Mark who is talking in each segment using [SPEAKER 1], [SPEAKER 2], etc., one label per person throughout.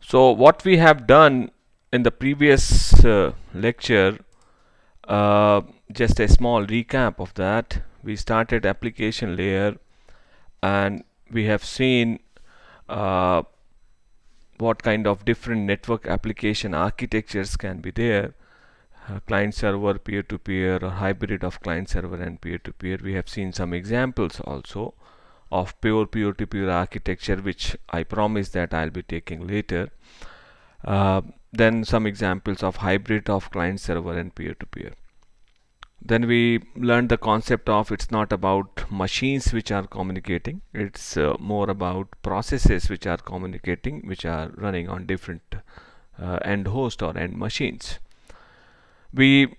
[SPEAKER 1] So what we have done in the previous lecture, uh, just a small recap of that. We started application layer, and we have seen uh, what kind of different network application architectures can be there. Client server, peer to peer, or hybrid of client server and peer to peer. We have seen some examples also of pure peer to peer architecture, which I promise that I'll be taking later. Uh, then some examples of hybrid of client server and peer to peer. Then we learned the concept of it's not about machines which are communicating, it's more about processes which are communicating, which are running on different end host or end machines. We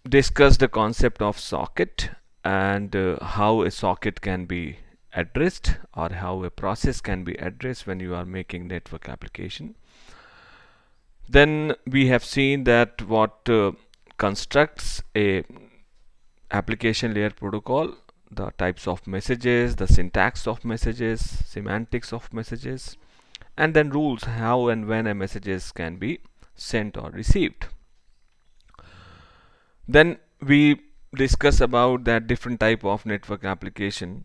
[SPEAKER 1] discussed the concept of socket and how a socket can be addressed, or how a process can be addressed when you are making network application. Then we have seen that what constructs a application layer protocol, the types of messages, the syntax of messages, semantics of messages, and then rules how and when a messages can be sent or received. Then we discuss about that different type of network application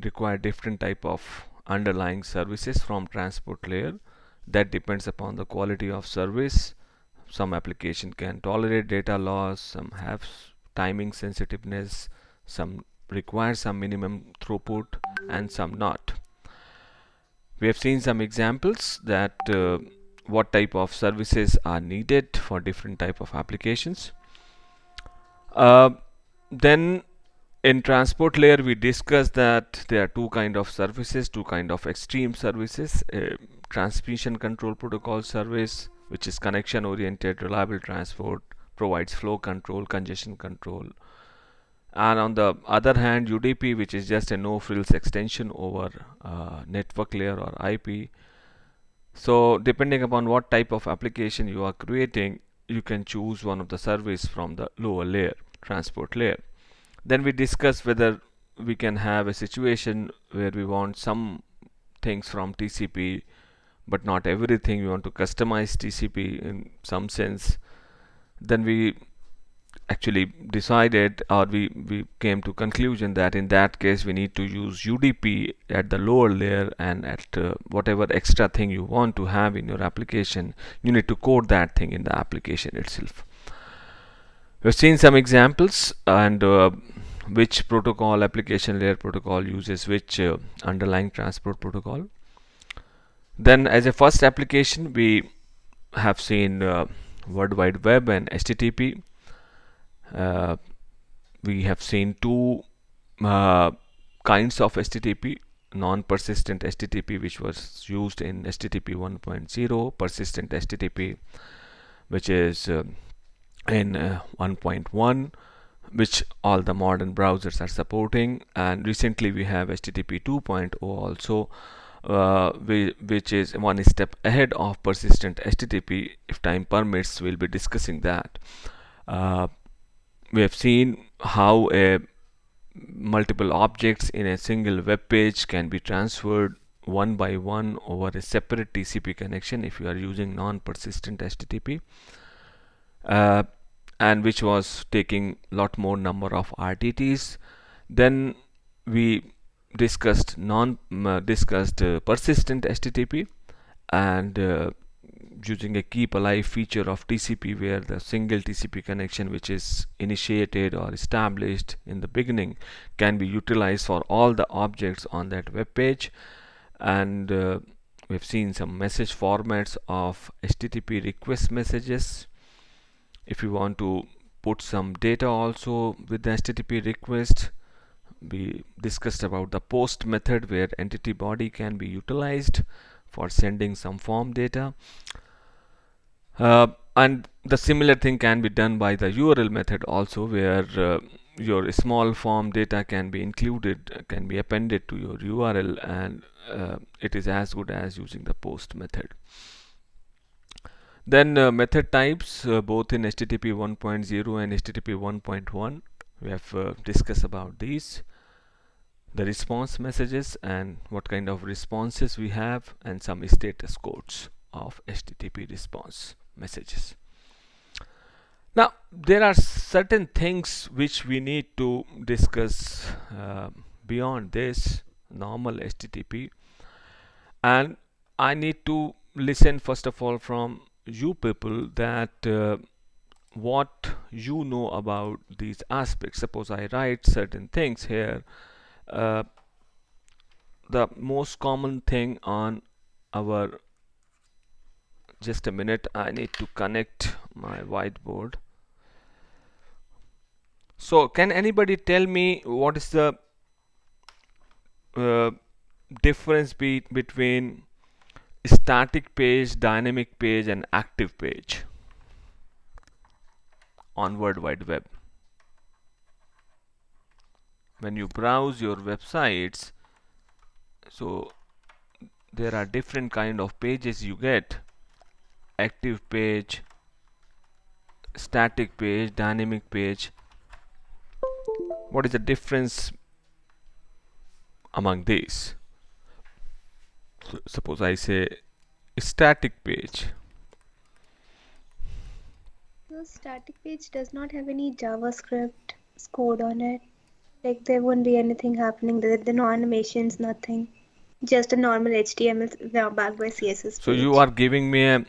[SPEAKER 1] require different type of underlying services from transport layer. That depends upon the quality of service. Some application can tolerate data loss, some have timing sensitiveness, some require some minimum throughput, and some not. We have seen some examples that what type of services are needed for different type of applications. Then in transport layer we discussed that there are two kind of services, two kind of extreme services. Transmission control protocol service, which is connection oriented reliable transport, provides flow control, congestion control. And on the other hand, UDP, which is just a no frills extension over network layer or IP. So depending upon what type of application you are creating, you can choose one of the service from the lower layer, transport layer. Then we discuss whether we can have a situation where we want some things from TCP, but not everything. We want to customize TCP in some sense. Then we actually decided, or we came to conclusion that in that case we need to use UDP at the lower layer, and at whatever extra thing you want to have in your application, you need to code that thing in the application itself. We've seen some examples, and which protocol, application layer protocol, uses which underlying transport protocol. Then as a first application we have seen World Wide Web and HTTP. We have seen two kinds of HTTP: non-persistent HTTP, which was used in HTTP 1.0, persistent HTTP, which is in 1.1, which all the modern browsers are supporting. And recently we have HTTP 2.0 also, which is one step ahead of persistent HTTP. If time permits, we'll be discussing that. We have seen how multiple objects in a single web page can be transferred one by one over a separate TCP connection if you are using non-persistent HTTP, and which was taking lot more number of RTTs. Then we discussed persistent HTTP, and using a keep alive feature of TCP, where the single TCP connection which is initiated or established in the beginning can be utilized for all the objects on that web page. And we've seen some message formats of HTTP request messages. If you want to put some data also with the HTTP request, we discussed about the post method, where entity body can be utilized for sending some form data. And the similar thing can be done by the URL method also, where your small form data can be included, can be appended to your URL, and it is as good as using the post method. Then method types, both in HTTP 1.0 and HTTP 1.1, we have discussed about these. The response messages and what kind of responses we have, and some status codes. of HTTP response messages. Now, there are certain things which we need to discuss beyond this normal HTTP, and I need to listen first of all from you people that what you know about these aspects. Suppose I write certain things here. Uh, the most common thing on our, just a minute, I need to connect my whiteboard. So can anybody tell me what is the uh, difference between static page, dynamic page, and active page on World Wide Web? When you browse your websites, so there are different kind of pages you get: active page, static page, dynamic page. What is the difference among these? So suppose I say static page.
[SPEAKER 2] The static page does not have any JavaScript code on it. Like there won't be anything happening. There are no animations, nothing. Just a normal HTML backed by CSS
[SPEAKER 1] So
[SPEAKER 2] page.
[SPEAKER 1] you are giving me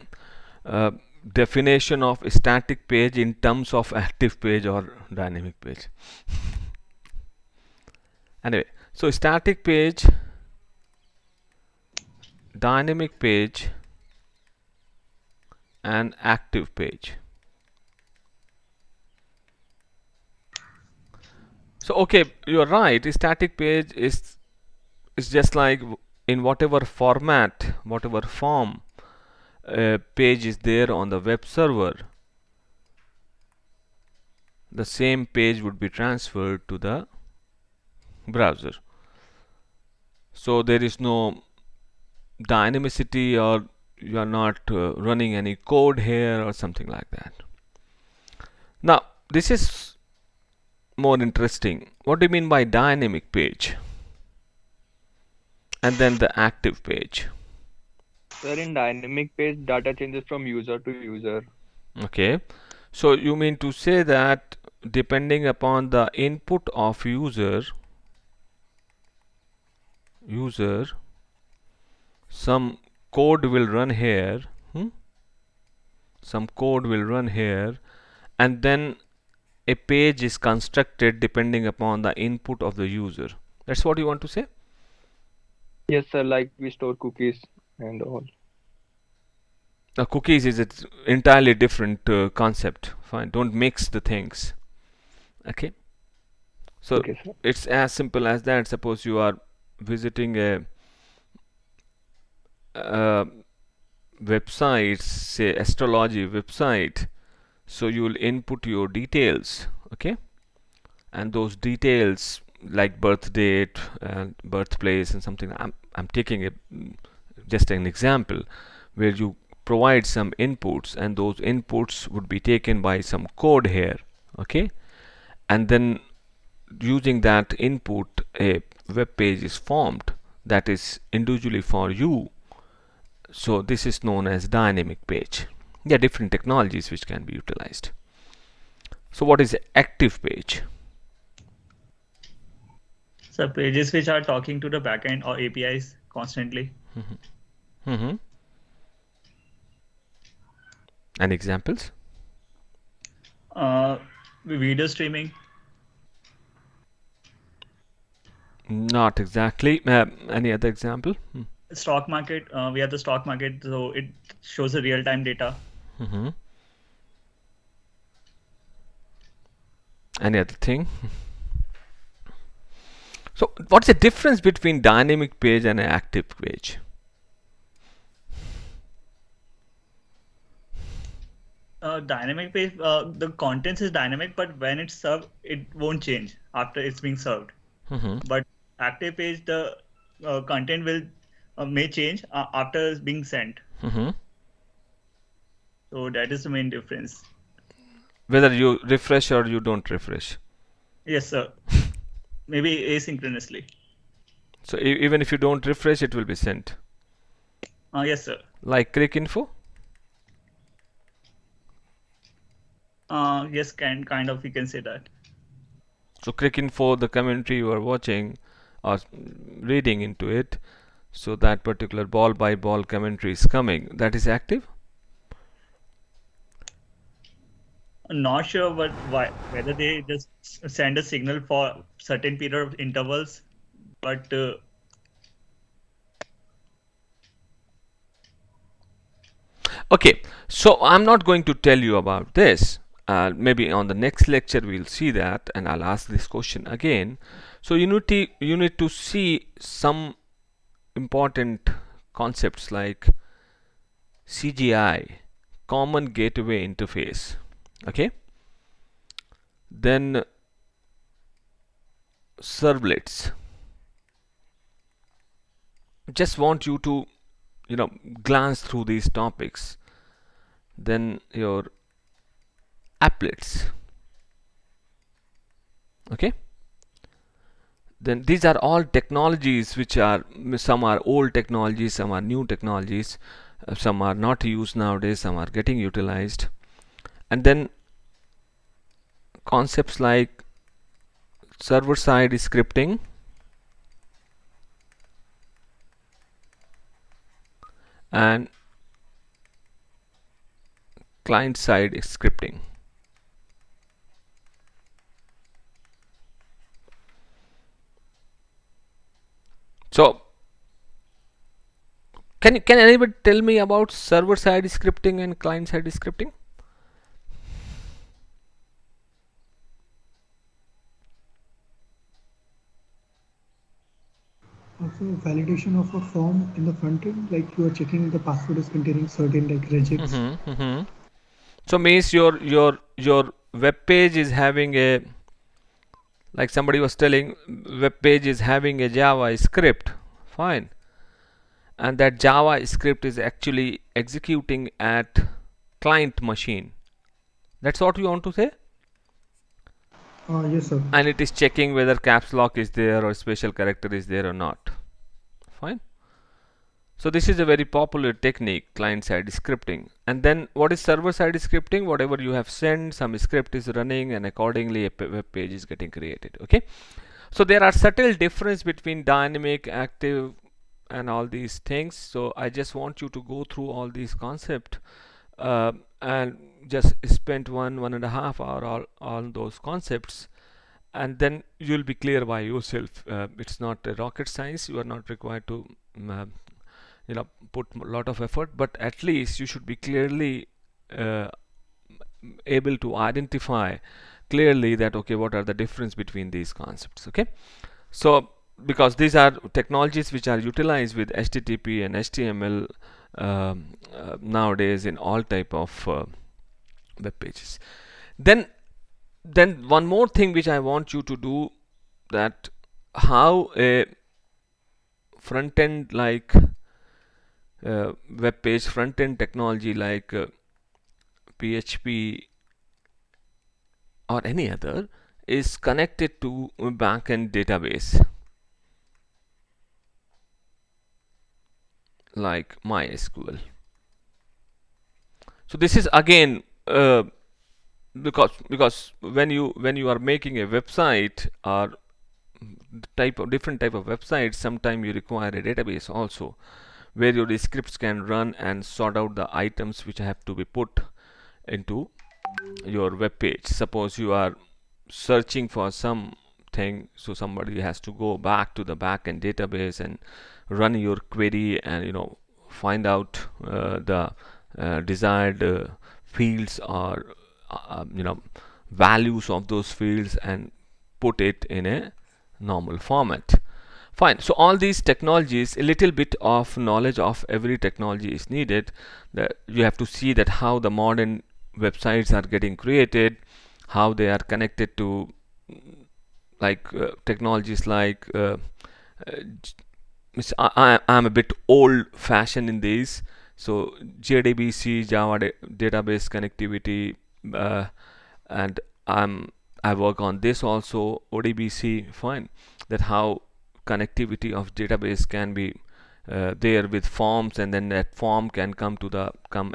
[SPEAKER 1] a definition of static page in terms of active page or dynamic page. Anyway, so static page, dynamic page, and active page. So okay, you're right. Static page is just like in whatever format, whatever form page is there on the web server, the same page would be transferred to the browser. So there is no dynamicity, or you are not running any code here or something like that. Now this is more interesting. What do you mean by dynamic page? And then the active page.
[SPEAKER 3] Sir, in dynamic page, data changes from user to user.
[SPEAKER 1] Okay, so you mean to say that depending upon the input of user, some code will run here, some code will run here, and then a page is constructed depending upon the input of the user. That's what you want to say?
[SPEAKER 3] Yes, sir, like we store cookies and all.
[SPEAKER 1] Cookies is an entirely different concept. Fine, don't mix the things. Okay, so
[SPEAKER 3] Okay, sir.
[SPEAKER 1] it's as simple as that. Suppose you are visiting a website, say astrology website, so you will input your details, okay, and those details like birth date and birthplace and something. I'm taking just an example where you provide some inputs, and those inputs would be taken by some code here, okay, and then using that input a web page is formed that is individually for you. So this is known as dynamic page. There are different technologies which can be utilized. So what is active page?
[SPEAKER 4] So pages which are talking to the backend or APIs constantly.
[SPEAKER 1] Mm-hmm. And examples?
[SPEAKER 4] Video streaming.
[SPEAKER 1] Not exactly. Any other example?
[SPEAKER 4] Stock market. We have the stock market, so it shows the real-time data.
[SPEAKER 1] Mm-hmm. Any other thing? So what's the difference between dynamic page and an active page?
[SPEAKER 4] Dynamic page, the contents is dynamic, but when it's served, it won't change after it's being served.
[SPEAKER 1] Mm-hmm.
[SPEAKER 4] But active page, the content will may change after it's being sent.
[SPEAKER 1] Mm-hmm.
[SPEAKER 4] So that is the main difference.
[SPEAKER 1] Whether you refresh or you don't refresh.
[SPEAKER 4] Yes, sir. Maybe asynchronously.
[SPEAKER 1] So even if you don't refresh, it will be sent.
[SPEAKER 4] Yes, sir.
[SPEAKER 1] Like Cricinfo?
[SPEAKER 4] Yes, kind of, you can say that.
[SPEAKER 1] So Cricinfo, the commentary you are watching or reading into it, so that particular ball by ball commentary is coming. That is active?
[SPEAKER 4] Not sure whether they just send a signal for certain period of intervals, but
[SPEAKER 1] Okay, so I'm not going to tell you about this. Maybe on the next lecture we'll see that, and I'll ask this question again. So you need to see some important concepts like CGI, Common Gateway Interface. Okay, then servlets. Just want you to glance through these topics. Then your applets. Okay, then these are all technologies which are, some are old technologies, some are new technologies, some are not used nowadays, some are getting utilized. And then concepts like server side scripting and client side scripting. So can anybody tell me about server side scripting and client side scripting?
[SPEAKER 5] Also, validation of a form in the front end, like you are checking the password is containing certain like regex.
[SPEAKER 1] So means your web page is having a, like somebody was telling, web page is having a Java script. Fine. And that Java script is actually executing at client machine. That's what you want to say?
[SPEAKER 5] Yes, sir.
[SPEAKER 1] And it is checking whether caps lock is there or special character is there or not. Fine. So this is a very popular technique, client side scripting. And then what is server side scripting? Whatever you have sent, some script is running and accordingly a web page is getting created. Okay. So there are subtle difference between dynamic, active and all these things. So I just want you to go through all these concepts and just spend 1.5 hours on those concepts, and then you'll be clear by yourself. It's not a rocket science. You are not required to put a lot of effort, but at least you should be clearly uh, able to identify clearly that okay, what are the difference between these concepts. Okay, so because these are technologies which are utilized with HTTP and HTML nowadays in all type of web pages. Then one more thing which I want you to do, that how a front end like web page front end technology like PHP or any other is connected to a backend database like MySQL. So this is again because when you are making a website or different type of websites, sometimes you require a database also where your scripts can run and sort out the items which have to be put into your web page. Suppose you are searching for something, so somebody has to go back to the backend database and run your query and find out the desired fields or values of those fields and put it in a normal format. Fine. So all these technologies, a little bit of knowledge of every technology is needed. That you have to see that how the modern websites are getting created, how they are connected to like technologies like I'm a bit old fashioned in these. So JDBC, Java database connectivity, uh, and I work on this also, ODBC. Fine. That how connectivity of database can be there with forms, and then that form can come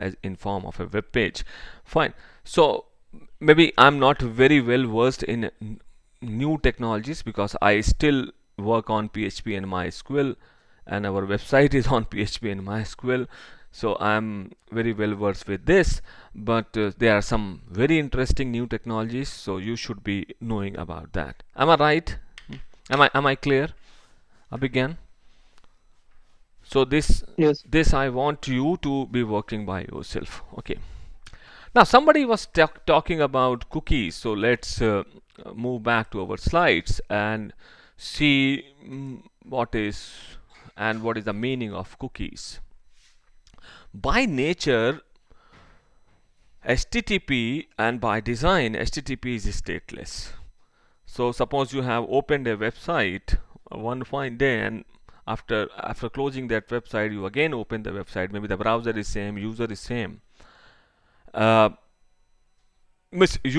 [SPEAKER 1] as in form of a web page. Fine. So maybe I'm not very well versed in new technologies because I still work on PHP and MySQL, and our website is on PHP and MySQL. So I'm very well versed with this, but there are some very interesting new technologies, so you should be knowing about that. Am I right? Am I clear? Abhigan? So
[SPEAKER 3] Yes.
[SPEAKER 1] this I want you to be working by yourself. Okay. Now somebody was talking about cookies, so let's move back to our slides and see what is the meaning of cookies. By nature, HTTP, and by design, HTTP is stateless. So suppose you have opened a website one fine day, and after closing that website, you again open the website. Maybe the browser is same, user is same. You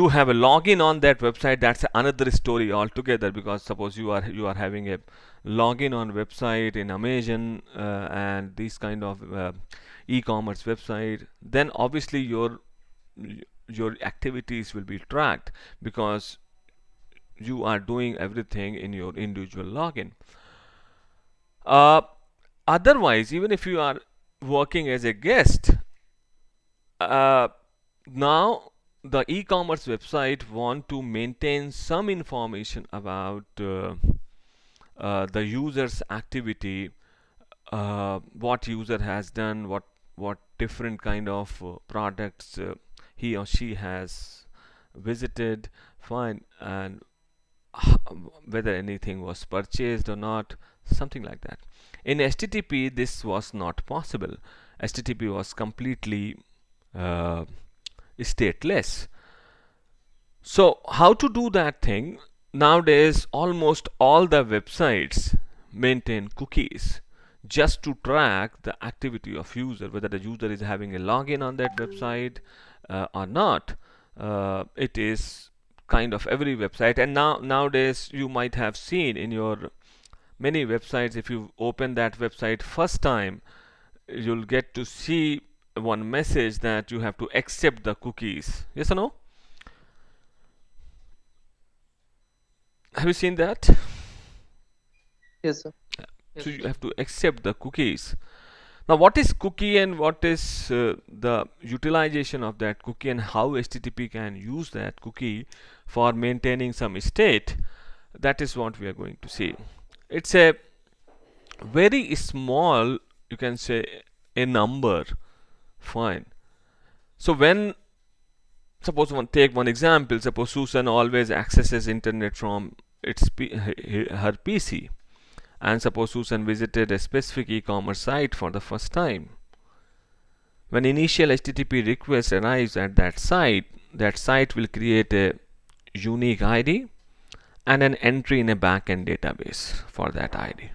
[SPEAKER 1] have a login on that website, that's another story altogether, because suppose you are having a login on website in Amazon and these kind of e-commerce website, then obviously your activities will be tracked because you are doing everything in your individual login. Otherwise, even if you are working as a guest, now the e-commerce website want to maintain some information about the user's activity, what user has done, what different kind of products he or she has visited, fine, and whether anything was purchased or not, something like that. In HTTP, this was not possible. HTTP was completely stateless. So how to do that thing? Nowadays, almost all the websites maintain cookies just to track the activity of user, whether the user is having a login on that website or not. It is kind of every website, and nowadays you might have seen in your many websites, if you open that website first time, you'll get to see one message that you have to accept the cookies. Yes or no? Have you seen that?
[SPEAKER 3] Yes, sir.
[SPEAKER 1] So you have to accept the cookies. Now what is cookie, and what is the utilization of that cookie, and how HTTP can use that cookie for maintaining some state? That is what we are going to see. It's a very small, you can say, a number. Fine. So when, suppose take one example, suppose Susan always accesses internet from her PC, and suppose Susan visited a specific e-commerce site for the first time. When initial HTTP request arrives at that site will create a unique ID and an entry in a backend database for that ID.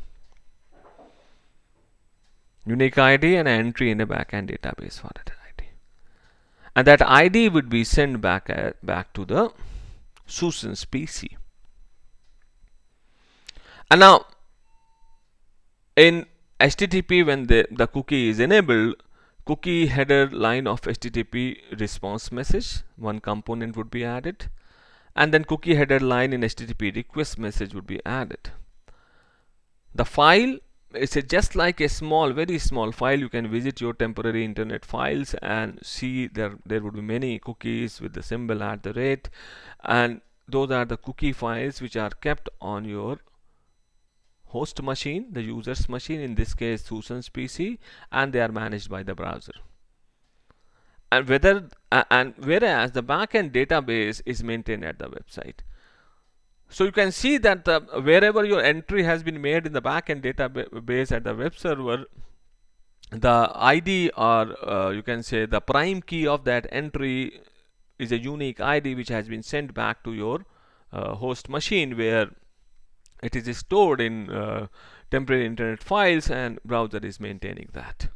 [SPEAKER 1] Unique ID and an entry in a backend database for that ID. And that ID would be sent back to the Susan's PC. And now in HTTP, when the cookie is enabled, cookie header line of HTTP response message, one component would be added, and then cookie header line in HTTP request message would be added. The file is just like a very small file. You can visit your temporary internet files and see there would be many cookies with the symbol @ and those are the cookie files which are kept on your host machine, the user's machine, in this case Susan's PC, and they are managed by the browser. And whereas the backend database is maintained at the website. So you can see that wherever your entry has been made in the backend database at the web server, the ID, or you can say the prime key of that entry, is a unique ID which has been sent back to your host machine, where it is stored in temporary internet files, and browser is maintaining that.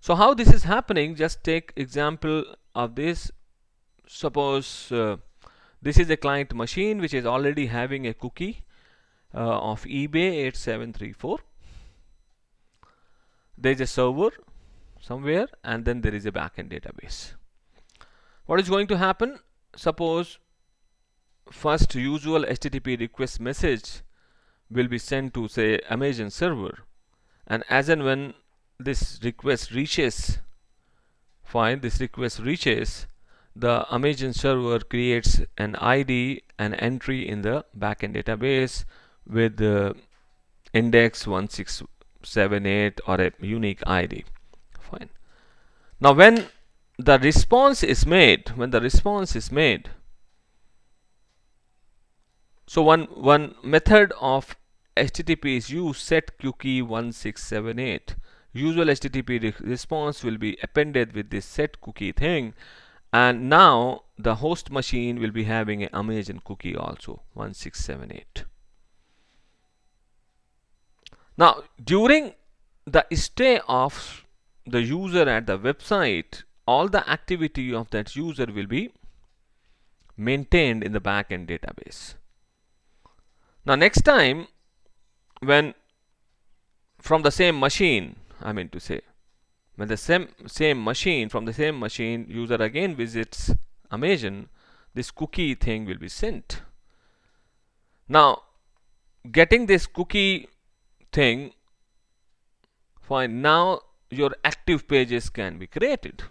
[SPEAKER 1] So how this is happening, just take example of this. Suppose this is a client machine which is already having a cookie of eBay 8734, there is a server somewhere, and then there is a backend database. What is going to happen? Suppose first usual HTTP request message will be sent to, say, Amazon server, and as and when this request reaches, the Amazon server creates an ID, an entry in the backend database with the index 1678 or a unique ID. Fine. Now when the response is made, so one method of HTTP is used, set cookie 1678. Usual HTTP response will be appended with this set cookie thing, and now the host machine will be having an Amazon cookie also 1678. Now during the stay of the user at the website, all the activity of that user will be maintained in the backend database. Now next time when from the same machine, when the same machine user again visits Amazon, this cookie thing will be sent. Now getting this cookie thing, fine, now your active pages can be created,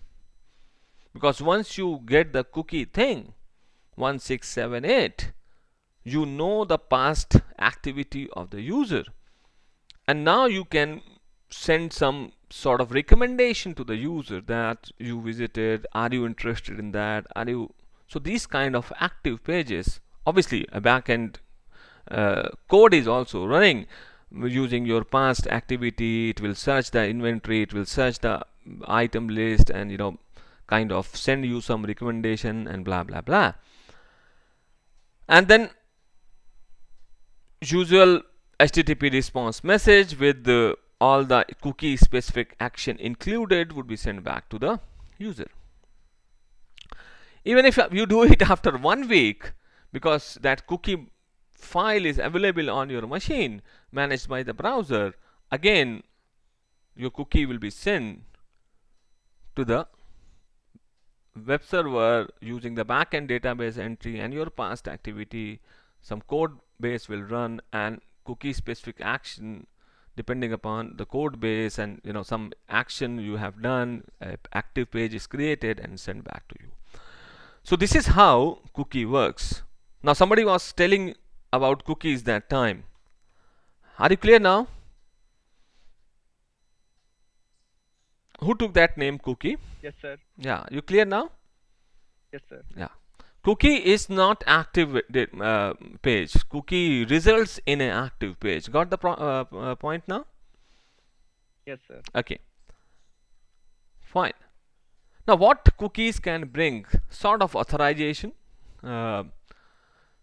[SPEAKER 1] because once you get the cookie thing 1678, you know the past activity of the user, and now you can send some sort of recommendation to the user that you visited, are you interested in that, so these kind of active pages, obviously a backend code is also running using your past activity. It will search the inventory, it will search the item list, and kind of send you some recommendation and blah blah blah. And then usual HTTP response message with all the cookie specific action included would be sent back to the user. Even if you do it after 1 week, because that cookie file is available on your machine managed by the browser, again your cookie will be sent to the web server using the backend database entry and your past activity. Some code base will run, and cookie specific action depending upon the code base and some action you have done, active page is created and sent back to you. So this is how cookie works. Now somebody was telling about cookies that time. Are you clear now? Who took that name cookie?
[SPEAKER 3] Yes, sir.
[SPEAKER 1] Yeah, you clear now?
[SPEAKER 3] Yes, sir.
[SPEAKER 1] Yeah. Cookie is not active page. Cookie results in an active page. Got the point now?
[SPEAKER 3] Yes, sir.
[SPEAKER 1] Okay. Fine. Now what cookies can bring? Sort of authorization,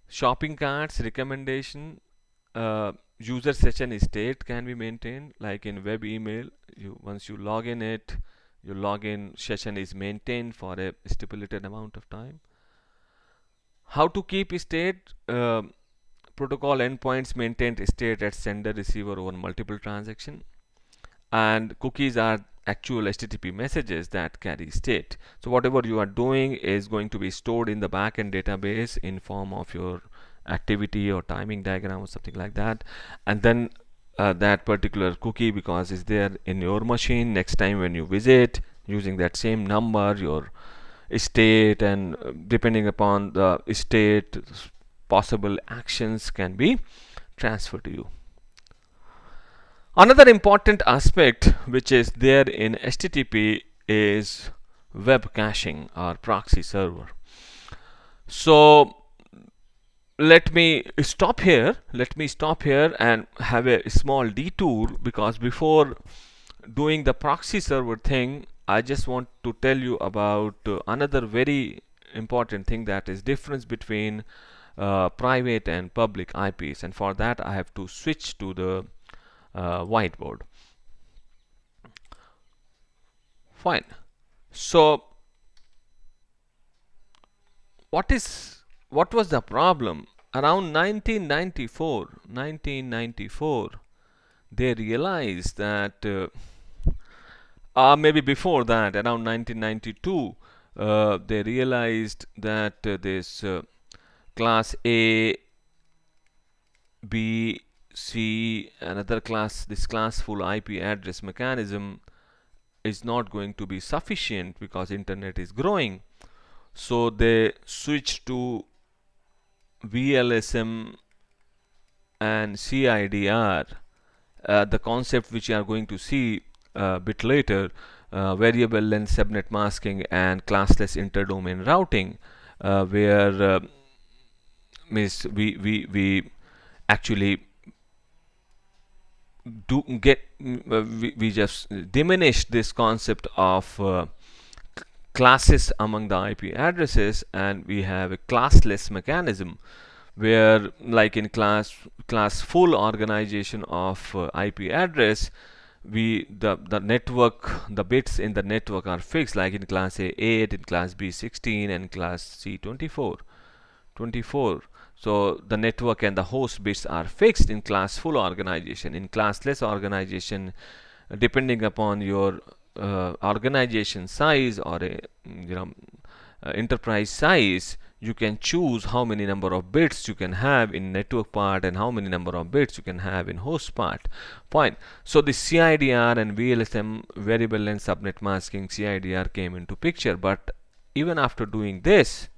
[SPEAKER 1] shopping carts, recommendation, user session state can be maintained, like in web email. Once you log in it, your login session is maintained for a stipulated amount of time. How to keep state? Protocol endpoints maintain state at sender receiver over multiple transaction, and cookies are actual HTTP messages that carry state. So whatever you are doing is going to be stored in the backend database in form of your activity or timing diagram or something like that, and then that particular cookie, because it's there in your machine, next time when you visit, using that same number, your state, and depending upon the state, possible actions can be transferred to you. Another important aspect which is there in HTTP is web caching or proxy server. So let me stop here and have a small detour, because before doing the proxy server thing, I just want to tell you about another very important thing, that is difference between private and public IPs, and for that I have to switch to the whiteboard. Fine. So what was the problem? Around 1994, they realized that maybe before that, around 1992, they realized that this class A, B, C, another class, this classful IP address mechanism is not going to be sufficient because internet is growing. So they switched to VLSM and CIDR, the concept which you are going to see a bit later, variable length subnet masking and classless interdomain routing, where means we actually we just diminish this concept of classes among the IP addresses, and we have a classless mechanism where, like in class full organization of IP address, the network, the bits in the network are fixed, like in class A 8, in class B 16, and class C 24. So the network and the host bits are fixed in class full organization. In classless organization, depending upon your organization size or a enterprise size, you can choose how many number of bits you can have in network part and how many number of bits you can have in host part. Fine. So the CIDR and VLSM, variable length subnet masking, CIDR came into picture. But even after doing this,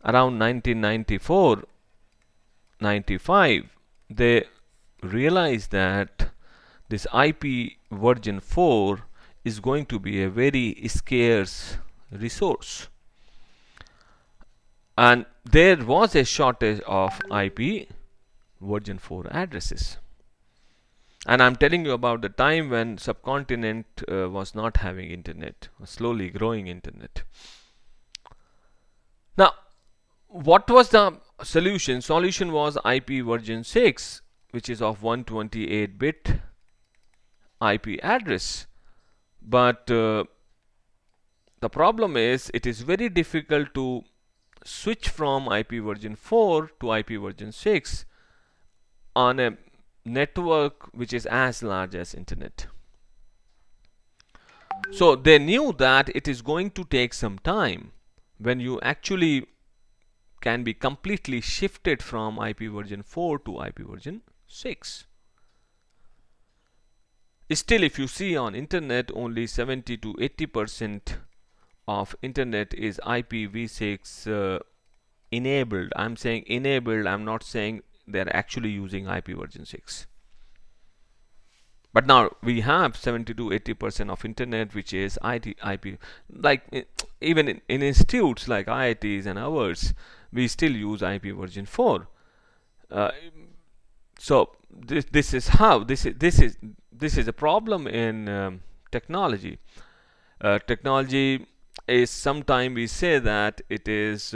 [SPEAKER 1] around 1994-95, they realized that this IP version 4 is going to be a very scarce resource, and there was a shortage of IP version 4 addresses. And I'm telling you about the time when subcontinent was not having internet, was slowly growing internet. Now, what was the solution? Solution was IP version 6, which is of 128-bit IP address. But the problem is, it is very difficult to switch from IP version 4 to IP version 6 on a network which is as large as internet. So they knew that it is going to take some time when you actually can be completely shifted from IP version 4 to IP version 6. Still, if you see on internet, only 70 to 80% of internet is IPv6 enabled. I'm saying enabled, I'm not saying they're actually using IP version 6. But now we have 70 to 80% of internet which is IP. Like even in institutes like IITs and ours, we still use IP version 4. So this is how this is a problem in technology. Technology is, sometimes we say that it is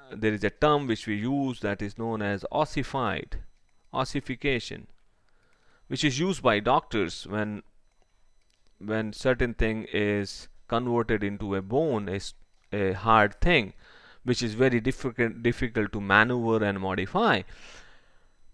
[SPEAKER 1] there is a term which we use that is known as ossification, which is used by doctors when certain thing is converted into a bone, is a hard thing which is very difficult to maneuver and modify.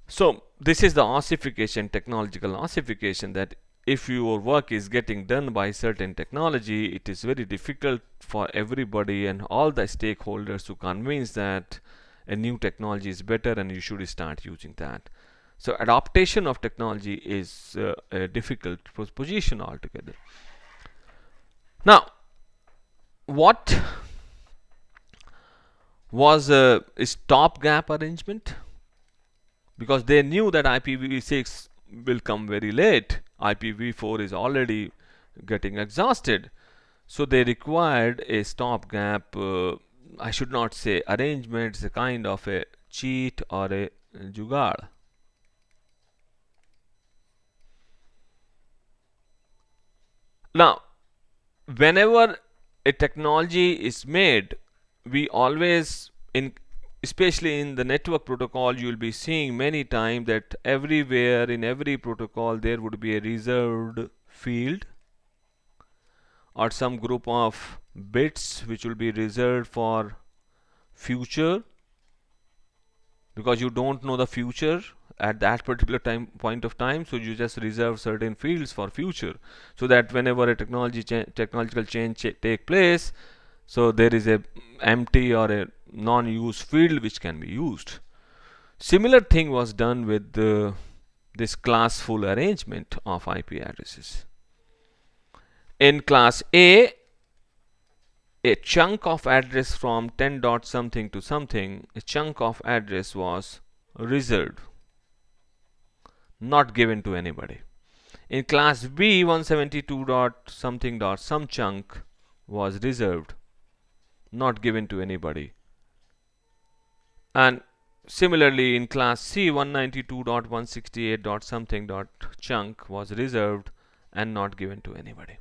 [SPEAKER 1] So this is the ossification, technological ossification, that if your work is getting done by certain technology, it is very difficult for everybody and all the stakeholders to convince that a new technology is better and you should start using that. So adaptation of technology is a difficult position altogether. Now, what was a stopgap arrangement? Because they knew that IPv6 will come very late. IPv4 is already getting exhausted. So they required a stopgap, I should not say arrangement, it's a kind of a cheat or a jugaad. Now, whenever a technology is made, we always, especially in the network protocol, you will be seeing many times that everywhere in every protocol there would be a reserved field or some group of bits which will be reserved for future, because you don't know the future at that particular point of time, so you just reserve certain fields for future, so that whenever a technological change take place, so there is a empty or a non-used field which can be used. Similar thing was done with this classful arrangement of IP addresses. In class A chunk of address from 10 dot something to something, a chunk of address was reserved, not given to anybody. In class B, 172 dot something dot some chunk was reserved, not given to anybody. And similarly, in class C, 192.168 dot something dot chunk was reserved and not given to anybody.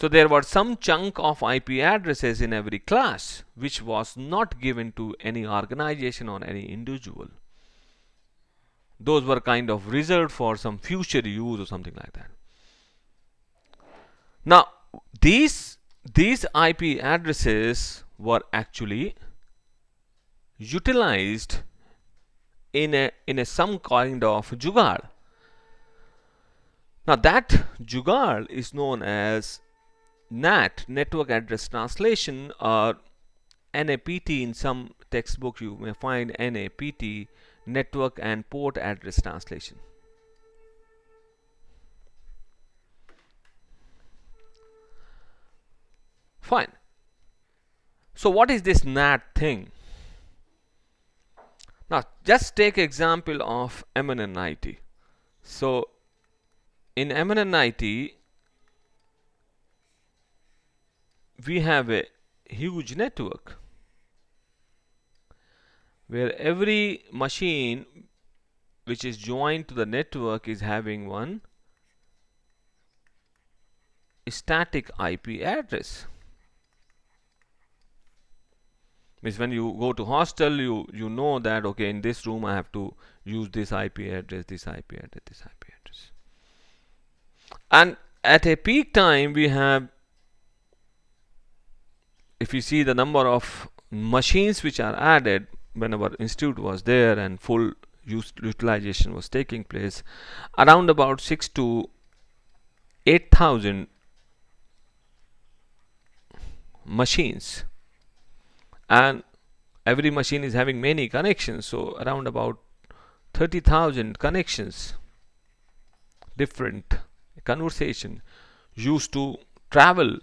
[SPEAKER 1] So there was some chunk of IP addresses in every class which was not given to any organization or any individual. Those were kind of reserved for some future use or something like that. Now, these IP addresses were actually utilized in a some kind of jugaad. Now that jugaad is known as NAT, Network Address Translation, or NAPT. In some textbook you may find NAPT, Network and Port Address Translation. Fine. So what is this NAT thing? Now just take example of MNNIT. So in MNNIT we have a huge network where every machine which is joined to the network is having one static IP address. Means when you go to hostel, you know that okay, in this room I have to use this IP address, this IP address, this IP address. And at a peak time we have, if you see the number of machines which are added when our institute was there and full utilization was taking place, around about 6 to 8,000 machines, and every machine is having many connections, so around about 30,000 connections, different conversation used to travel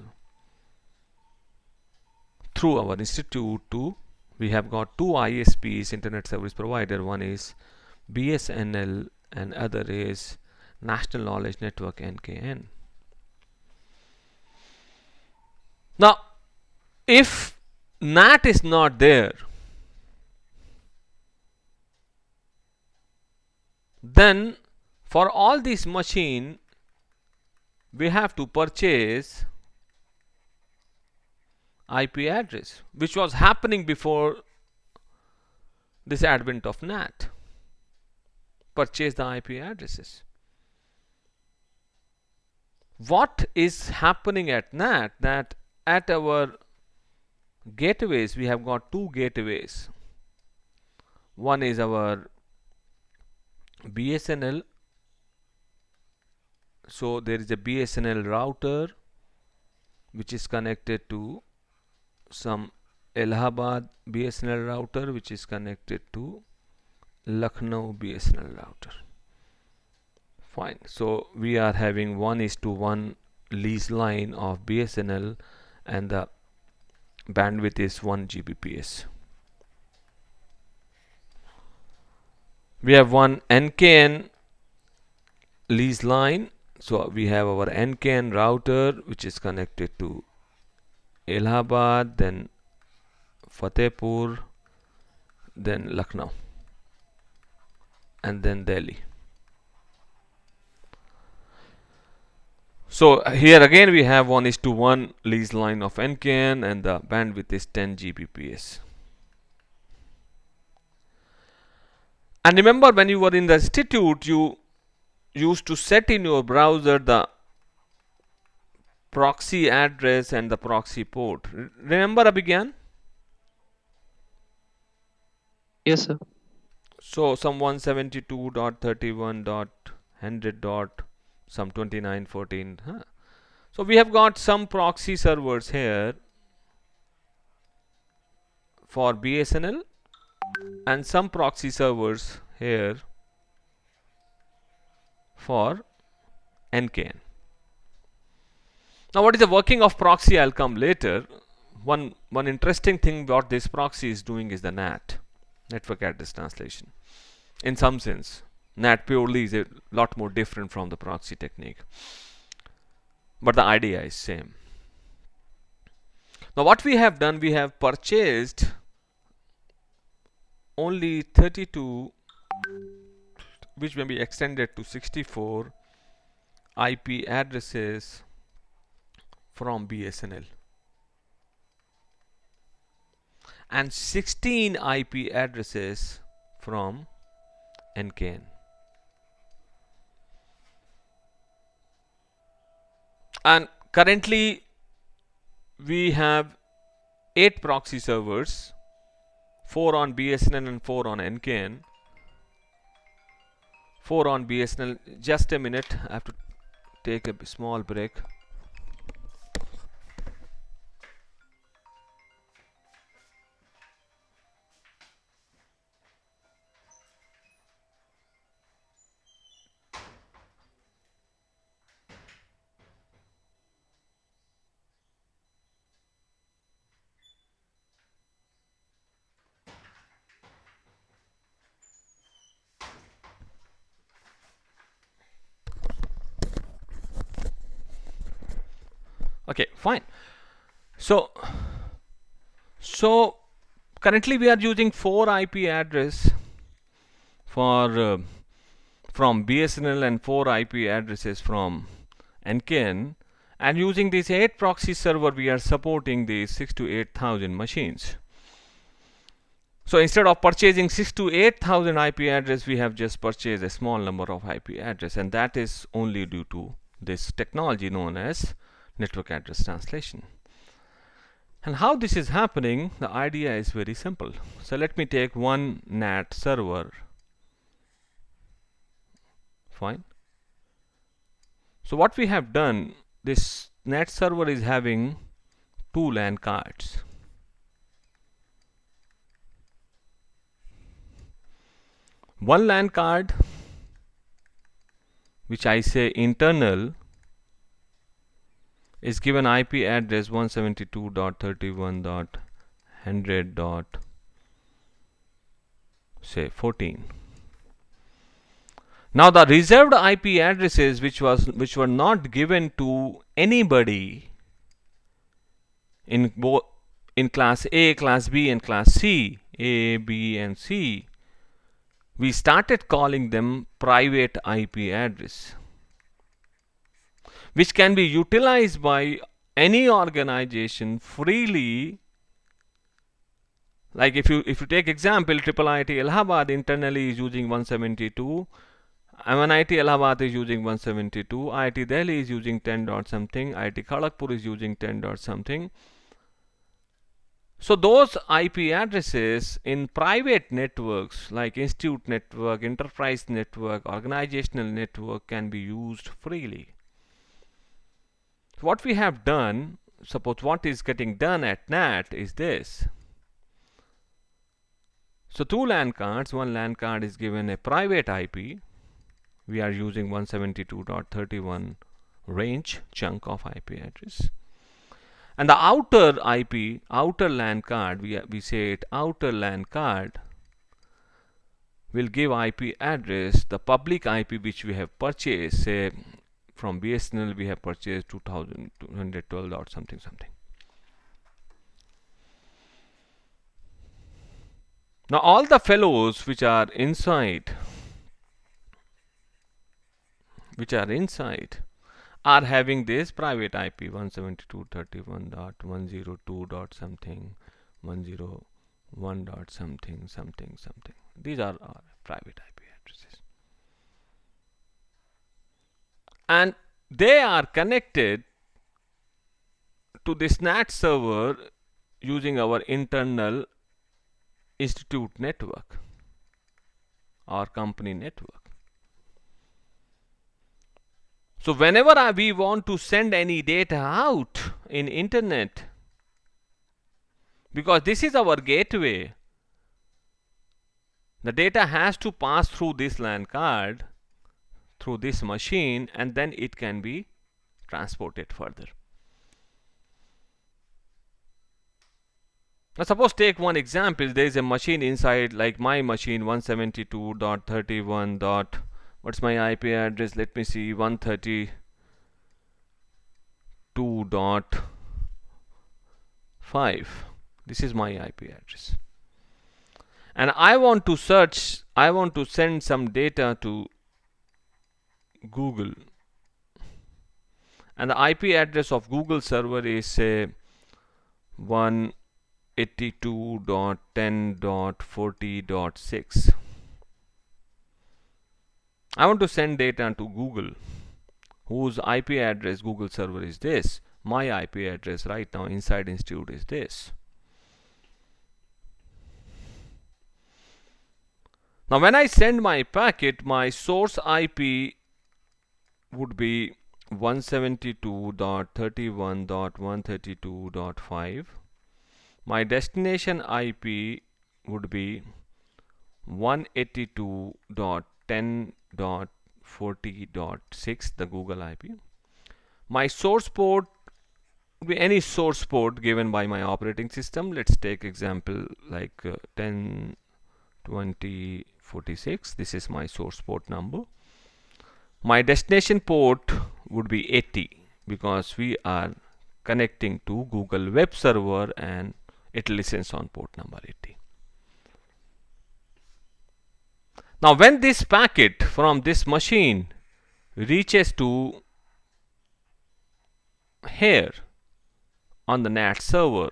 [SPEAKER 1] through our institute to, we have got two ISPs, internet service provider. One is BSNL and other is National Knowledge Network, NKN. Now if NAT is not there, then for all these machine we have to purchase IP address, which was happening before this advent of NAT. Purchase the IP addresses. What is happening at NAT? That at our gateways we have got two gateways. One is our BSNL. So there is a BSNL router which is connected to some Allahabad BSNL router which is connected to Lucknow BSNL router. Fine. So we are having 1:1 lease line of BSNL and the bandwidth is 1 Gbps. We have one NKN lease line. So we have our NKN router which is connected to Allahabad, then Fatehpur, then Lucknow, and then Delhi. So here again we have 1:1 lease line of NKN and the bandwidth is 10 Gbps. And remember, when you were in the institute, you used to set in your browser the proxy address and the proxy port. Remember, Abhigyan?
[SPEAKER 6] Yes, sir.
[SPEAKER 1] So some 172.31.100 dot some 2914. So we have got some proxy servers here for BSNL and some proxy servers here for NKN. Now what is the working of proxy? I'll come later. One interesting thing what this proxy is doing is the NAT, network address translation. In some sense, NAT purely is a lot more different from the proxy technique, but the idea is same. Now what we have done, we have purchased only 32, which may be extended to 64 IP addresses from BSNL and 16 IP addresses from NKN. And currently we have 8 proxy servers, 4 on BSNL and 4 on NKN. 4 on BSNL. Just a minute, I have to take a small break. Okay, fine. So currently we are using 4 IP address for from BSNL and 4 IP addresses from NKN, and using this 8 proxy server we are supporting these 6 to 8,000 machines. So instead of purchasing 6 to 8,000 IP address, we have just purchased a small number of IP address, and that is only due to this technology known as network address translation. And how this is happening, the idea is very simple. So let me take one NAT server. Fine. So what we have done, this NAT server is having 2 LAN cards. One LAN card, which I say internal, is given IP address 172.31.100. Say 14. Now the reserved IP addresses which were not given to anybody in class A, class B and class C, A, B and C, we started calling them private IP address, which can be utilized by any organization freely. Like if you take example, IIT Allahabad internally is using 172, MNNIT Allahabad is using 172, IIT Delhi is using 10 dot something, IIT Kharagpur is using 10 dot something. So those IP addresses in private networks like institute network, enterprise network, organizational network can be used freely. So what we have done, suppose what is getting done at NAT is this. So 2 LAN cards, one LAN card is given a private IP. We are using 172.31 range chunk of IP address. And the outer IP, outer LAN card, we say it outer LAN card, will give IP address, the public IP which we have purchased, say from BSNL we have purchased 2212 dot something something. Now all the fellows which are inside are having this private IP 172.31.102 dot something, 101 dot something something something. These are our private IP addresses, and they are connected to this NAT server using our internal institute network. or company network. So whenever we want to send any data out in internet, because this is our gateway, the data has to pass through this LAN card, through this machine, and then it can be transported further. Now suppose take one example. There is a machine inside, like my machine 172.31. What's my IP address? Let me see, 132.5. This is my IP address. And I want to search, I want to send some data to Google. And the IP address of Google server is say 182.10.40.6. I want to send data to Google, whose IP address Google server is this. My IP address right now inside institute is this. Now when I send my packet, my source IP would be 172.31.132.5. My destination IP would be 182.10.40.6, the Google IP. My source port would be any source port given by my operating system. Let's take example like 10.20.46. This is my source port number. My destination port would be 80 because we are connecting to Google web server and it listens on port number 80. Now when this packet from this machine reaches to here on the NAT server,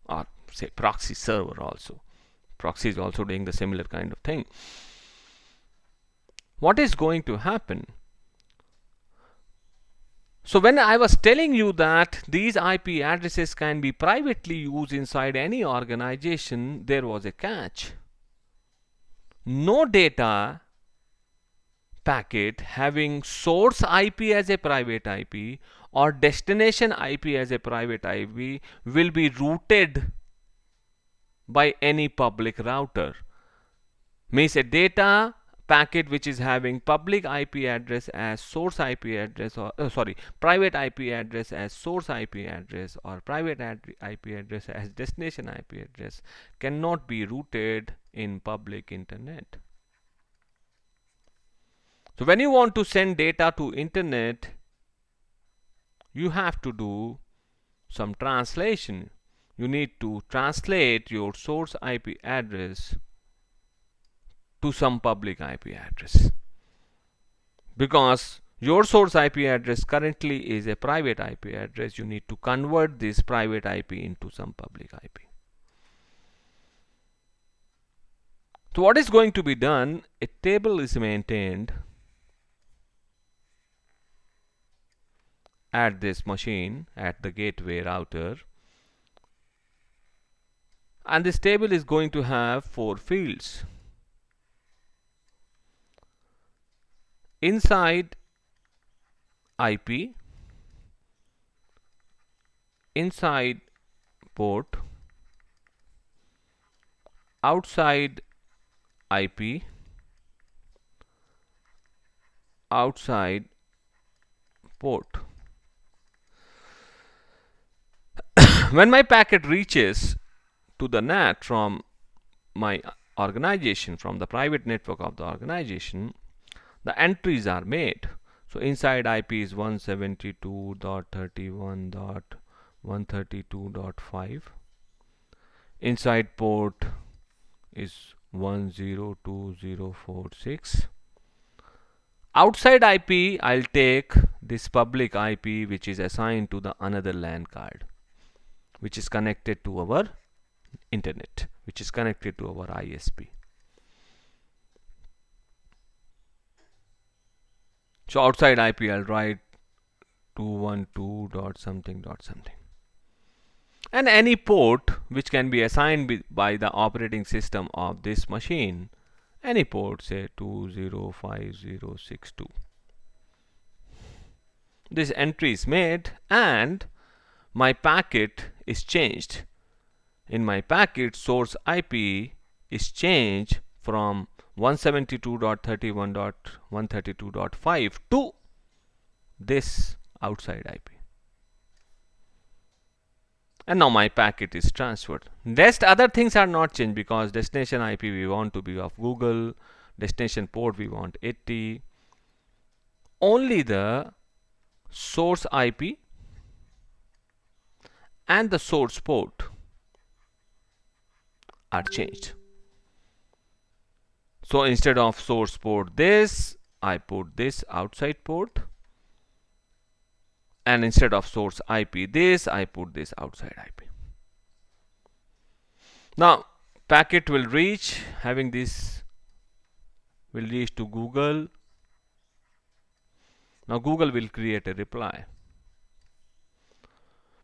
[SPEAKER 1] or say proxy server also, proxy is also doing the similar kind of thing, what is going to happen? So when I was telling you that these IP addresses can be privately used inside any organization, there was a catch. No data packet having source IP as a private IP or destination IP as a private IP will be routed by any public router. Means a data packet which is having public IP address as source IP address, or private IP address as source IP address, or private IP address as destination IP address, cannot be routed in public internet. So when you want to send data to internet, you have to do some translation. You need to translate your source IP address to some public IP address, because your source IP address currently is a private IP address. You need to convert this private IP into some public IP. So what is going to be done? A table is maintained at this machine, at the gateway router, and this table is going to have 4 fields. Inside IP, inside port, outside IP, outside port. When my packet reaches to the NAT from my organization, from the private network of the organization, the entries are made. So inside IP is 172.31.132.5. Inside port is 102046. Outside IP, I'll take this public IP which is assigned to the another LAN card, which is connected to our internet, which is connected to our ISP. So outside IP, I'll write 212.something.something. And any port which can be assigned by the operating system of this machine, any port, say 205062. This entry is made and my packet is changed. In my packet, source IP is changed from 172.31.132.5 to this outside IP. And now my packet is transferred. Rest other things are not changed because destination IP we want to be of Google, destination port we want 80. Only the source IP and the source port are changed. So instead of source port this, I put this outside port, and instead of source IP this, I put this outside IP. Now packet will reach, having this will reach to Google. Now Google will create a reply.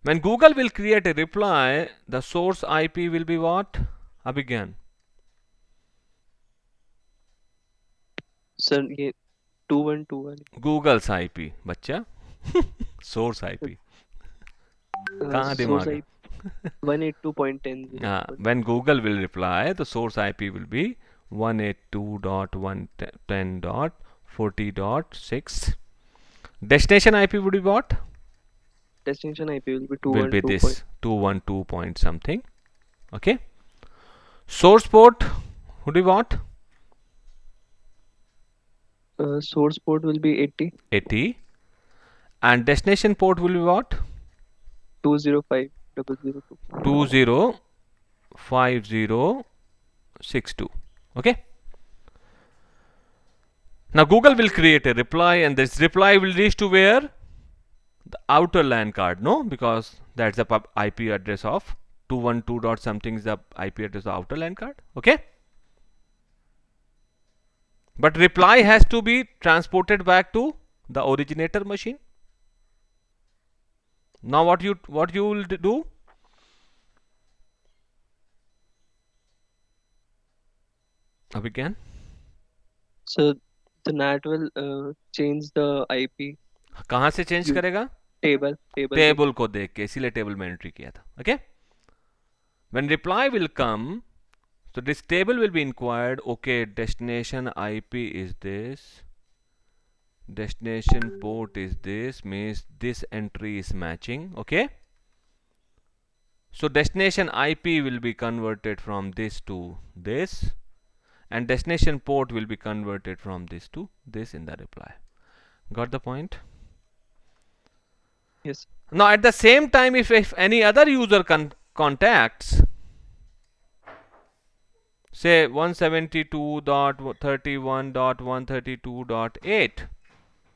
[SPEAKER 1] When Google will create a reply, the source IP will be what? Abhigyan.
[SPEAKER 6] Sir, ये 2121
[SPEAKER 1] Google's IP, बच्चा. Source IP. कहाँ
[SPEAKER 6] source
[SPEAKER 1] दिमाग है?
[SPEAKER 6] IP 182.10.
[SPEAKER 1] When Google will reply, the source IP will be 182.110.40.6. Destination IP would be what?
[SPEAKER 6] Destination IP will be
[SPEAKER 1] Will be
[SPEAKER 6] 212.
[SPEAKER 1] this 212 point something. Okay. Source port would be what?
[SPEAKER 6] Source port will be 80.
[SPEAKER 1] 80. And destination port will be what?
[SPEAKER 6] 205.002.
[SPEAKER 1] 205062. Okay. Now Google will create a reply, and this reply will reach to where? The outer LAN card, no? Because that's the IP address of 212 dot something is the IP address of outer LAN card. Okay. But reply has to be transported back to the originator machine. Now what you will do? Again.
[SPEAKER 6] So the NAT will change the IP.
[SPEAKER 1] कहाँ से change करेगा?
[SPEAKER 6] Table
[SPEAKER 1] को देख के, इसीलिए table में entry किया था. Okay. When reply will come, so this table will be inquired. Okay, destination IP is this, destination port is this, means this entry is matching. Okay. So destination IP will be converted from this to this, and destination port will be converted from this to this in the reply. Got the point?
[SPEAKER 6] Yes.
[SPEAKER 1] Now at the same time, if any other user contacts, say 172.31.132.8,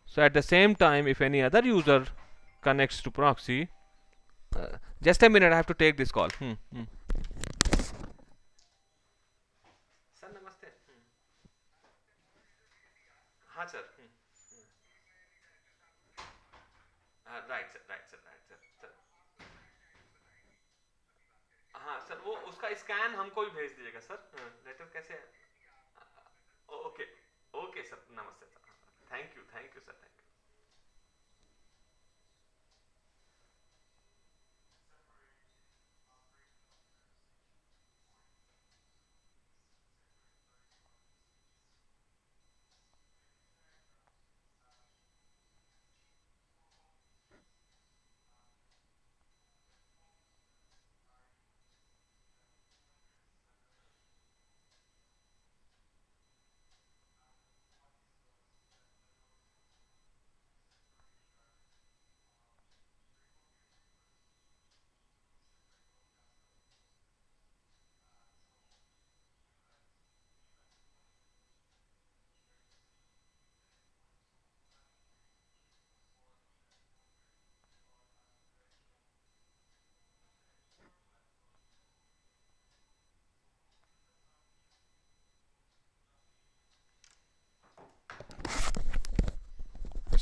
[SPEAKER 1] so at the same time, if any other user connects to proxy, just a minute, I have to take this call. Sir, namaste. हाँ sir. Right sir. हाँ sir, वो उसका scan हमको भी भेज दीजिएगा sir. Letter कैसे? Okay sir, नमस्ते sir. Thank you sir, thank you.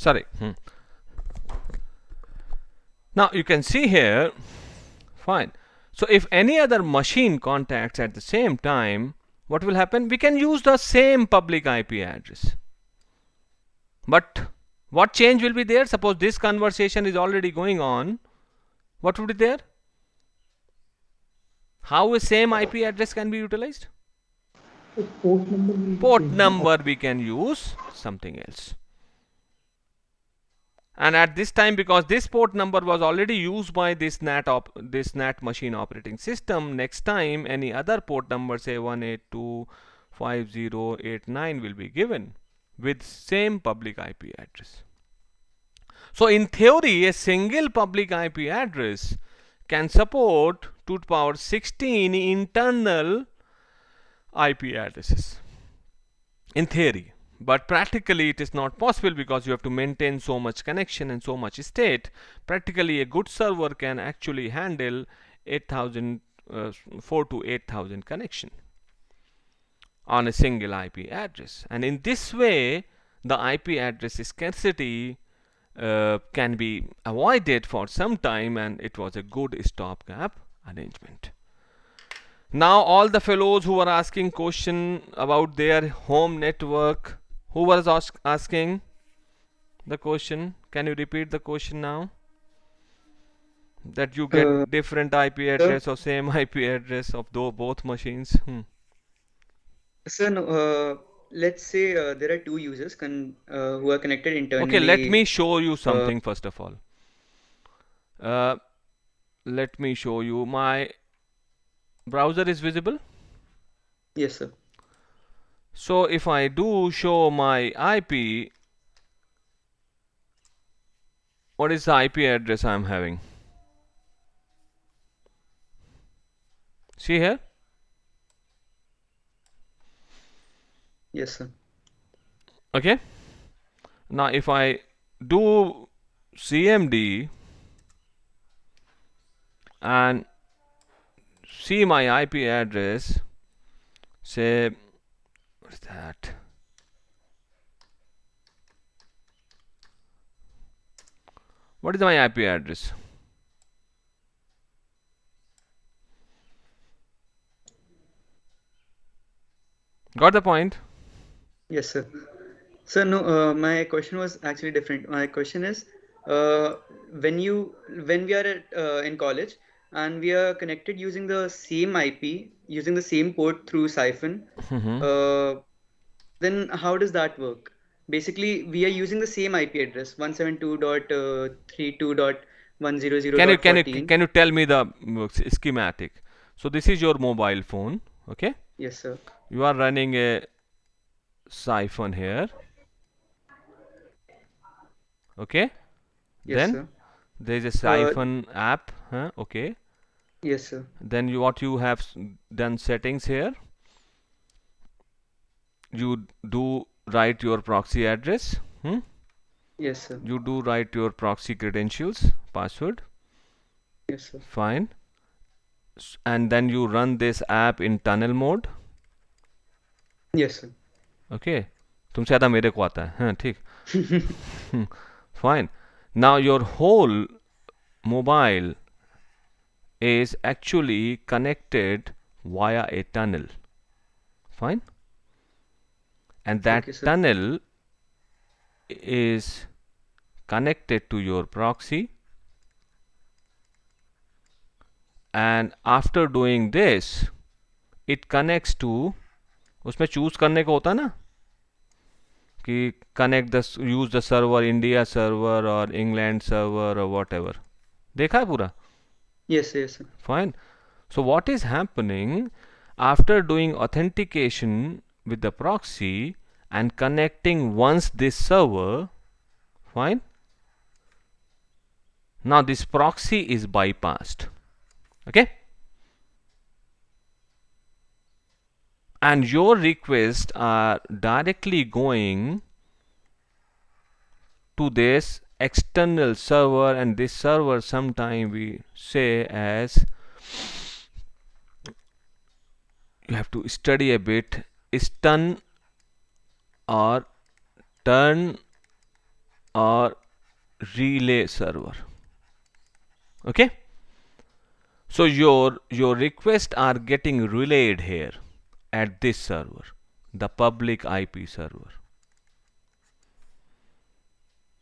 [SPEAKER 1] Sorry. Now you can see here, fine. So if any other machine contacts at the same time, what will happen? We can use the same public IP address. But what change will be there? Suppose this conversation is already going on. What would be there? How a same IP address can be utilized?
[SPEAKER 5] The port number will
[SPEAKER 1] Port
[SPEAKER 5] change.
[SPEAKER 1] number we can use something else. And at this time, because this port number was already used by this NAT machine operating system, next time any other port number, say 182.50.89, will be given with same public IP address. So in theory, a single public IP address can support 2 to the power 16 internal IP addresses. In theory. But practically it is not possible because you have to maintain so much connection and so much state. Practically a good server can actually handle 4 to 8,000 connection on a single IP address. And in this way, the IP address scarcity can be avoided for some time, and it was a good stopgap arrangement. Now all the fellows who were asking question about their home network, who was asking the question? Can you repeat the question now? That you get different IP address or same IP address of both machines?
[SPEAKER 7] Sir, no, let's say there are two users who are connected internally.
[SPEAKER 1] Okay, let me show you something first of all. Let me show you. My browser is visible?
[SPEAKER 7] Yes, sir.
[SPEAKER 1] So if I do show my IP, what is the IP address I'm having? See here?
[SPEAKER 7] Yes, sir.
[SPEAKER 1] Okay. Now if I do CMD and see my IP address, say, what is that? What is my IP address? Got the point?
[SPEAKER 7] Yes, sir. Sir, no, my question was actually different. My question is, when we are in college and we are connected using the same IP, using the same port through siphon, then how does that work? Basically, we are using the same IP address, 172.32.100.14.
[SPEAKER 1] Can you tell me the schematic? So this is your mobile phone, okay?
[SPEAKER 7] Yes, sir.
[SPEAKER 1] You are running a siphon here, okay?
[SPEAKER 7] Yes,
[SPEAKER 1] then
[SPEAKER 7] sir.
[SPEAKER 1] there is a siphon app, okay?
[SPEAKER 7] Yes, sir.
[SPEAKER 1] Then what you have done settings here, you do write your proxy address.
[SPEAKER 7] Yes, sir.
[SPEAKER 1] You do write your proxy credentials, password.
[SPEAKER 7] Yes, sir.
[SPEAKER 1] Fine. And then you run this app in tunnel mode.
[SPEAKER 7] Yes, sir.
[SPEAKER 1] Okay. तुमसे ज़्यादा मेरे को आता है, हाँ ठीक. Fine. Now your whole mobile is actually connected via a tunnel. Fine. And that tunnel is connected to your proxy, and after doing this it connects to, उसमें choose करने को होता ना कि connect the use the server India server or England server or whatever. देखा है पूरा?
[SPEAKER 7] Yes, yes, sir.
[SPEAKER 1] Fine. So what is happening after doing authentication with the proxy and connecting once this server, fine, now this proxy is bypassed, okay, and your requests are directly going to this external server, and this server sometime we say as, you have to study a bit, stun or turn or relay server, okay. So your requests are getting relayed here, at this server, the public IP server.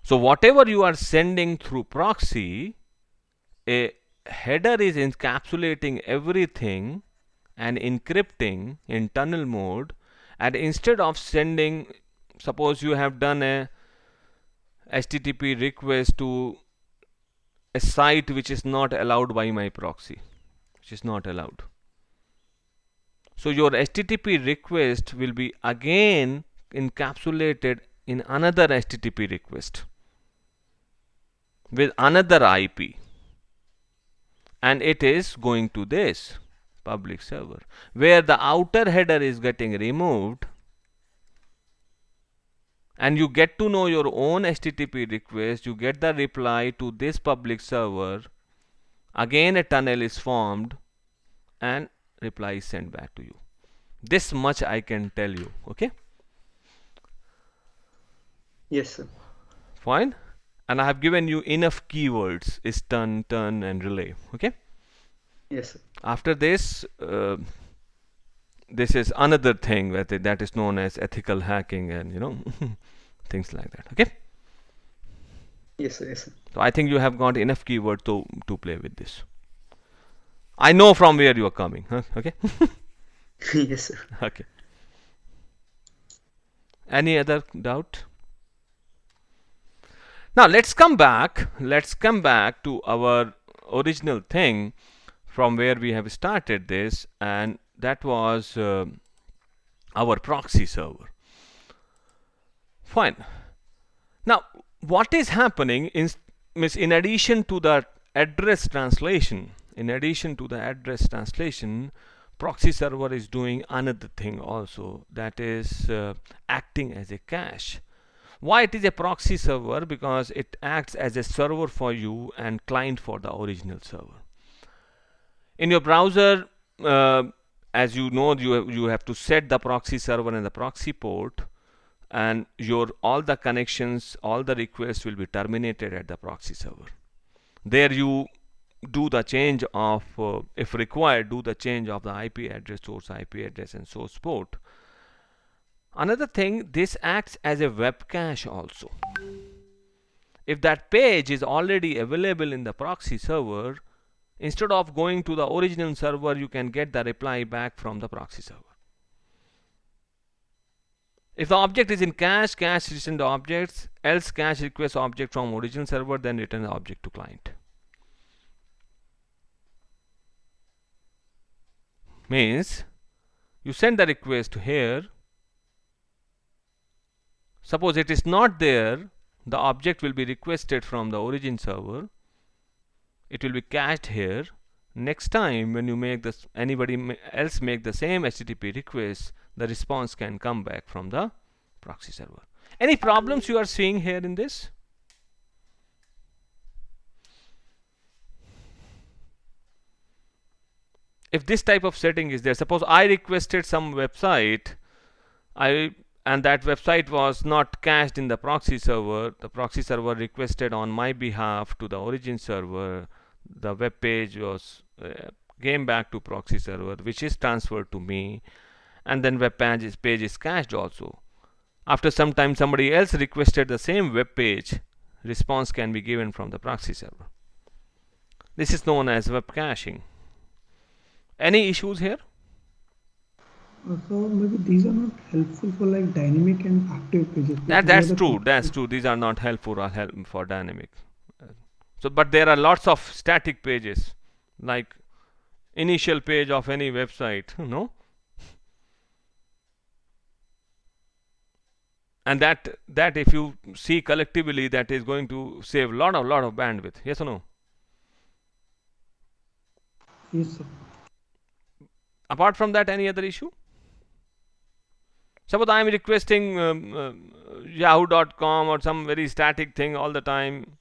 [SPEAKER 1] So whatever you are sending through proxy, a header is encapsulating everything and encrypting in tunnel mode, and instead of sending, suppose you have done a HTTP request to a site which is not allowed by my proxy, which is not allowed. So your HTTP request will be again encapsulated in another HTTP request with another IP, and it is going to this public server, where the outer header is getting removed, and you get to know your own HTTP request. You get the reply to this public server, again a tunnel is formed, and reply is sent back to you. This much I can tell you. Okay,
[SPEAKER 7] Yes, sir.
[SPEAKER 1] fine. And I have given you enough keywords: is, turn, and relay. Okay,
[SPEAKER 7] Yes, sir.
[SPEAKER 1] after this, this is another thing that is known as ethical hacking, and things like that. Okay,
[SPEAKER 7] Yes, sir. Yes, sir.
[SPEAKER 1] so I think you have got enough keyword to play with this. I know from where you are coming. Huh? Okay.
[SPEAKER 7] Yes, sir.
[SPEAKER 1] Okay. Any other doubt? Now let's come back. Let's come back to our original thing from where we have started this, and that was our proxy server. Fine. Now, what is happening is in addition to the address translation, proxy server is doing another thing also, that is acting as a cache. Why it is a proxy server? Because it acts as a server for you and client for the original server. In your browser, as you know, you have to set the proxy server and the proxy port, and all the connections, all the requests will be terminated at the proxy server. There you do the change of, if required, do the change of the IP address, source IP address, and source port. Another thing, this acts as a web cache also. If that page is already available in the proxy server, instead of going to the original server, you can get the reply back from the proxy server. If the object is in cache, cache return the objects, else cache request object from original server, then return the object to client. Means you send the request here. Suppose it is not there, the object will be requested from the origin server. It will be cached here. Next time when you make this, anybody else make the same HTTP request, the response can come back from the proxy server. Any problems you are seeing here in this? If this type of setting is there, suppose I requested some website, and that website was not cached in the proxy server requested on my behalf to the origin server, the web page was came back to proxy server, which is transferred to me, and then web page is cached also. After some time somebody else requested the same web page, response can be given from the proxy server. This is known as web caching. Any issues here?
[SPEAKER 5] So maybe these are not helpful for like dynamic and active pages.
[SPEAKER 1] That's true. These are not helpful for dynamic. So, but there are lots of static pages, like initial page of any website, no? And that if you see collectively, that is going to save lot of bandwidth. Yes or no?
[SPEAKER 5] Yes, sir.
[SPEAKER 1] Apart from that, any other issue? Suppose I am requesting yahoo.com or some very static thing all the time,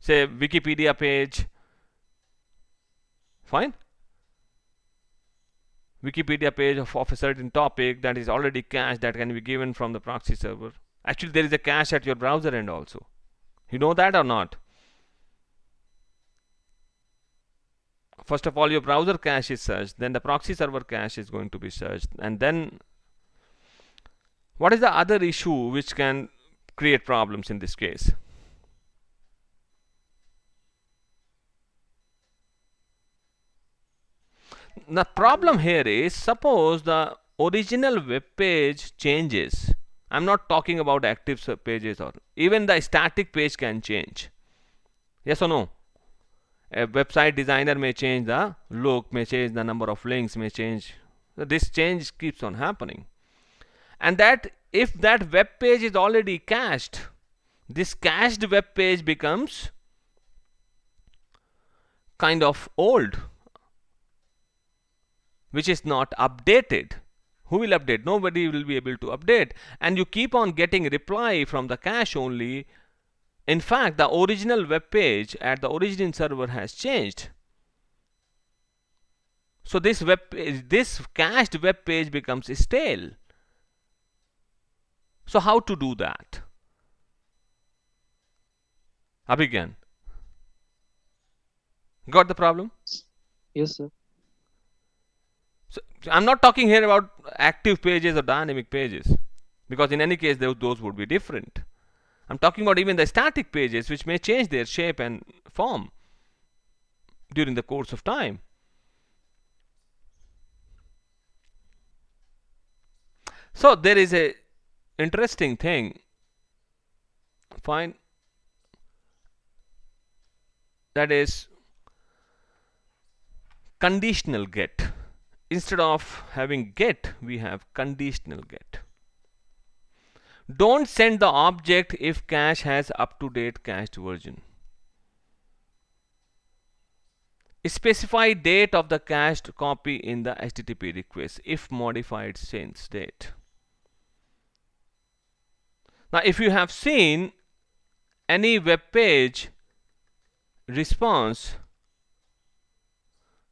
[SPEAKER 1] say Wikipedia page. Fine. Wikipedia page of a certain topic that is already cached, that can be given from the proxy server. Actually, there is a cache at your browser end also. You know that or not? first of all your browser cache is searched, then the proxy server cache is going to be searched, and then what is the other issue which can create problems in this case? The problem here is, suppose the original web page changes. I'm not talking about active pages, or even the static page can change. Yes or no? A website designer may change the look, may change the number of links, may change. So this change keeps on happening. And that if that web page is already cached, this cached web page becomes kind of old, which is not updated. Who will update? Nobody will be able to update, and you keep on getting reply from the cache only. In fact, the original web page at the origin server has changed. So this cached web page becomes stale. So how to do that? Abhigyan, got the problem?
[SPEAKER 6] Yes, sir.
[SPEAKER 1] So I'm not talking here about active pages or dynamic pages, because in any case those would be different. I'm talking about even the static pages, which may change their shape and form during the course of time. So there is a interesting thing, fine, that is conditional get. Instead of having get, we have conditional get. Don't send the object if cache has up-to-date cached version. Specify date of the cached copy in the HTTP request if modified since date. Now, if you have seen any web page response,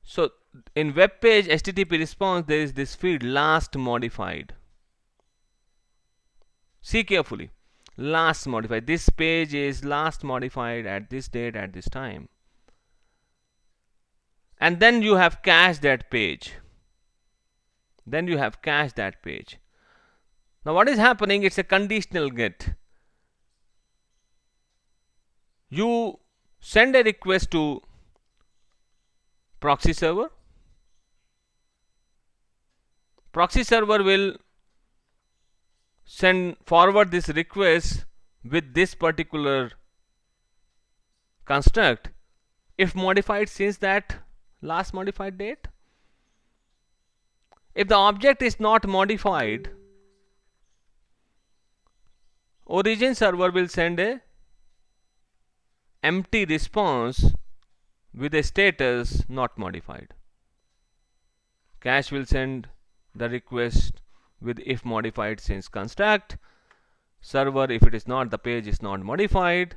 [SPEAKER 1] so in web page HTTP response, there is this field last modified. See carefully, last modified. This page is last modified at this date at this time, and then you have cached that page. Then you have cached that page. Now what is happening? It's a conditional get. You send a request to proxy server. Proxy server will forward this request with this particular construct if modified since that last modified date. If the object is not modified, origin server will send a empty response with a status not modified. Cache will send the request with if modified since construct. Server, if it is not, the page is not modified,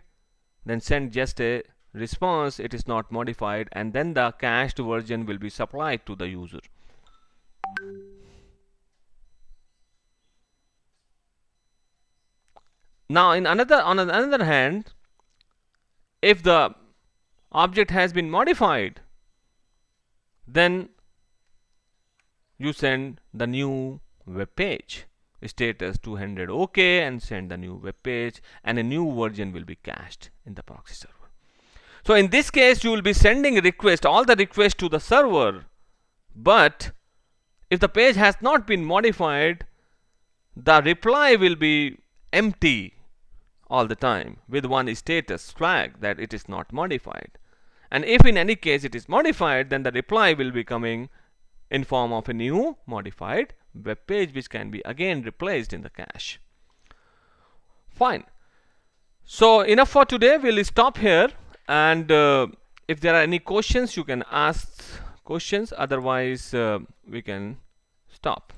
[SPEAKER 1] then send just a response, it is not modified, and then the cached version will be supplied to the user. Now on another hand, if the object has been modified, then you send the new web page status 200 OK and send the new web page, and a new version will be cached in the proxy server. So in this case, you will be sending all the requests to the server, but if the page has not been modified, the reply will be empty all the time with one status flag that it is not modified. And if in any case it is modified, then the reply will be coming in form of a new modified web page, which can be again replaced in the cache. Fine. So enough for today. We'll stop here, and if there are any questions, you can ask questions. Otherwise, we can stop.